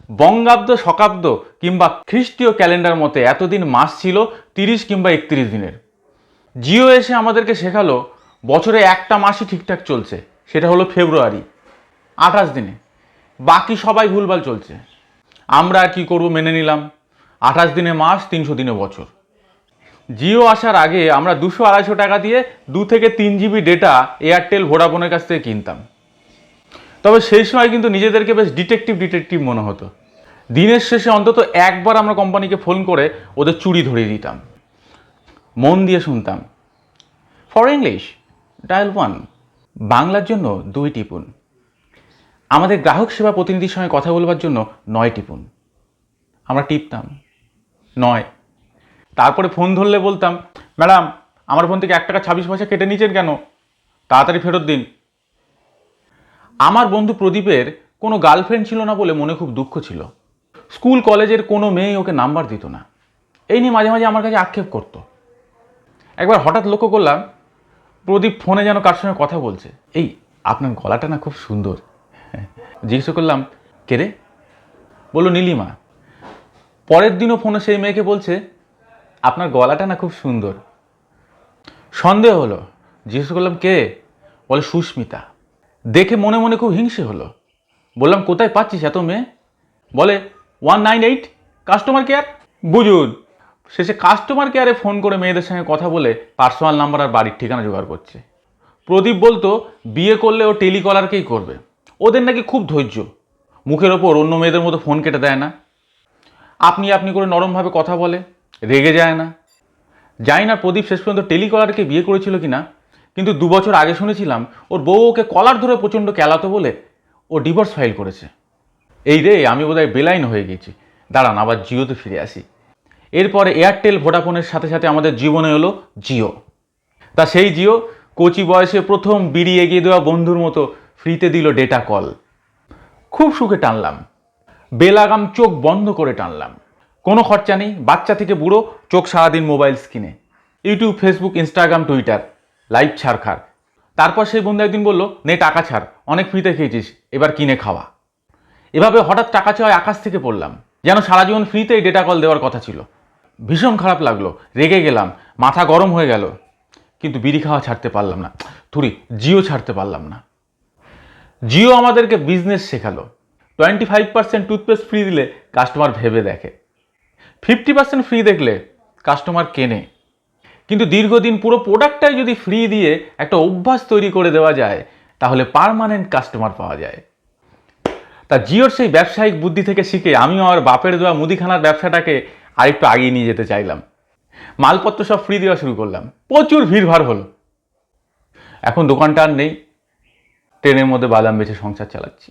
বঙ্গাব্দ, শকাব্দ কিংবা খ্রিস্টীয় ক্যালেন্ডার মতে এতদিন মাস ছিল 30 কিংবা 31 দিনের। জিও এসে আমাদেরকে শেখালো বছরে একটা মাসই ঠিকঠাক চলছে, সেটা হলো ফেব্রুয়ারি, 28 দিনে। বাকি সবাই ভুলভাল চলছে। আমরা আর কি করবো, মেনে নিলাম 28 দিনে মাস, 300 দিনে বছর। জিও আসার আগে আমরা 200-250 টাকা দিয়ে 2 থেকে 3 জিবি ডেটা এয়ারটেল, ভোডাফোনের কাছ থেকে কিনতাম। তবে সেই সময় কিন্তু নিজেদেরকে বেশ ডিটেকটিভ মনে হতো। দিনের শেষে অন্তত একবার আমরা কোম্পানিকে ফোন করে ওদের চুরি ধরিয়ে দিতাম। মন দিয়ে শুনতাম, ফর ইংলিশ ডায়াল 1, বাংলার জন্য 2 টিপুন, আমাদের গ্রাহক সেবা প্রতিনিধির সঙ্গে কথা বলবার জন্য 9 টিপুন। আমরা টিপতাম 9। তারপরে ফোন ধরলে বলতাম, ম্যাডাম আমার ফোন থেকে 1 টাকা 26 পয়সা কেটে নিয়েছেন কেন, তাড়াতাড়ি ফেরত দিন। আমার বন্ধু প্রদীপের কোনো গার্লফ্রেন্ড ছিল না বলে মনে খুব দুঃখ ছিল। স্কুল কলেজের কোনো মেয়ে ওকে নাম্বার দিত না। এই নিয়ে মাঝে মাঝে আমার কাছে আক্ষেপ করতো। একবার হঠাৎ লক্ষ্য করলাম প্রদীপ ফোনে যেন কার সঙ্গে কথা বলছে। এই, আপনার গলাটা না খুব সুন্দর। জিজ্ঞেস করলাম, কে রে? বললো, নীলিমা। পরের দিনও ফোনে সেই মেয়েকে বলছে, আপনার গলাটা না খুব সুন্দর। সন্দেহ হলো, জিজ্ঞেস করলাম কে? বলে, সুস্মিতা। দেখে মনে মনে খুব হিংসে হলো। বললাম, কোথায় পাচ্ছিস এত মেয়ে? বলে, 198 কাস্টমার কেয়ার। বুঝুন, শেষে কাস্টমার কেয়ারে ফোন করে মেয়েদের সঙ্গে কথা বলে পার্সোনাল নাম্বার আর বাড়ির ঠিকানা জোগাড় করছে। প্রদীপ বলতো বিয়ে করলে ও টেলিকলারকেই করবে, ওদের নাকি খুব ধৈর্য, মুখের ওপর অন্য মেয়েদের মতো ফোন কেটে দেয় না, আপনি আপনি করে নরমভাবে কথা বলে, রেগে যায় না। জানি না প্রদীপ শেষ পর্যন্ত টেলিকলারকে বিয়ে করেছিল কিনা, কিন্তু 2 বছর আগে শুনেছিলাম ওর বউ ওকে কলার ধরে প্রচণ্ড ক্যালাতো বলে ও ডিভোর্স ফাইল করেছে। এই রে, আমি বোধহয় বেলাইন হয়ে গেছি। দাঁড়ান, আবার জিওতে ফিরে আসি। এরপরে এয়ারটেল, ভোডাফোনের সাথে সাথে আমাদের জীবনে এলো জিও। তা সেই জিও কচি বয়সে প্রথম বিড়ি এগিয়ে দেওয়া বন্ধুর মতো ফ্রিতে দিল ডেটা কল। খুব সুখে টানলাম, বেলাগাম চোখ বন্ধ করে টানলাম। কোনো খরচা নেই, বাচ্চা থেকে বুড়ো চোখ সারাদিন মোবাইল স্ক্রিনে, YouTube, Facebook, Instagram, Twitter, live ছাড়খার। তারপর সেই বন্ধু একদিন বলল, নে টাকা ছাড়, অনেক ফ্রিতে খেয়েছিস, এবার কিনে খাওয়া। এভাবে হঠাৎ টাকা চাওয়ায় আকাশ থেকে পড়লাম, যেন সারা জীবন ফ্রিতেই ডেটা কল দেওয়ার কথা ছিল। ভীষণ খারাপ লাগলো, রেগে গেলাম, মাথা গরম হয়ে গেল। কিন্তু বিড়ি খাওয়া ছাড়তে পারলাম না, জিও ছাড়তে পারলাম না। জিও আমাদেরকে বিজনেস শেখালো। 25% টুথপেস্ট ফ্রি দিলে কাস্টমার ভেবে দেখে, 50% ফ্রি দেখলে কাস্টমার কেনে। কিন্তু দীর্ঘদিন পুরো প্রোডাক্টটাই যদি ফ্রি দিয়ে একটা অভ্যাস তৈরি করে দেওয়া যায়, তাহলে পার্মানেন্ট কাস্টমার পাওয়া যায়। তা জিওর সেই ব্যবসায়িক বুদ্ধি থেকে শিখে আমিও আমার বাপের দেওয়া মুদিখানার ব্যবসাটাকে আরেকটু আগিয়ে নিয়ে যেতে চাইলাম। মালপত্র সব ফ্রি দেওয়া শুরু করলাম, প্রচুর ভিড়ভাড় হলো। এখন দোকানটা আর নেই, ট্রেনের মধ্যে বাদাম বেচে সংসার চালাচ্ছি।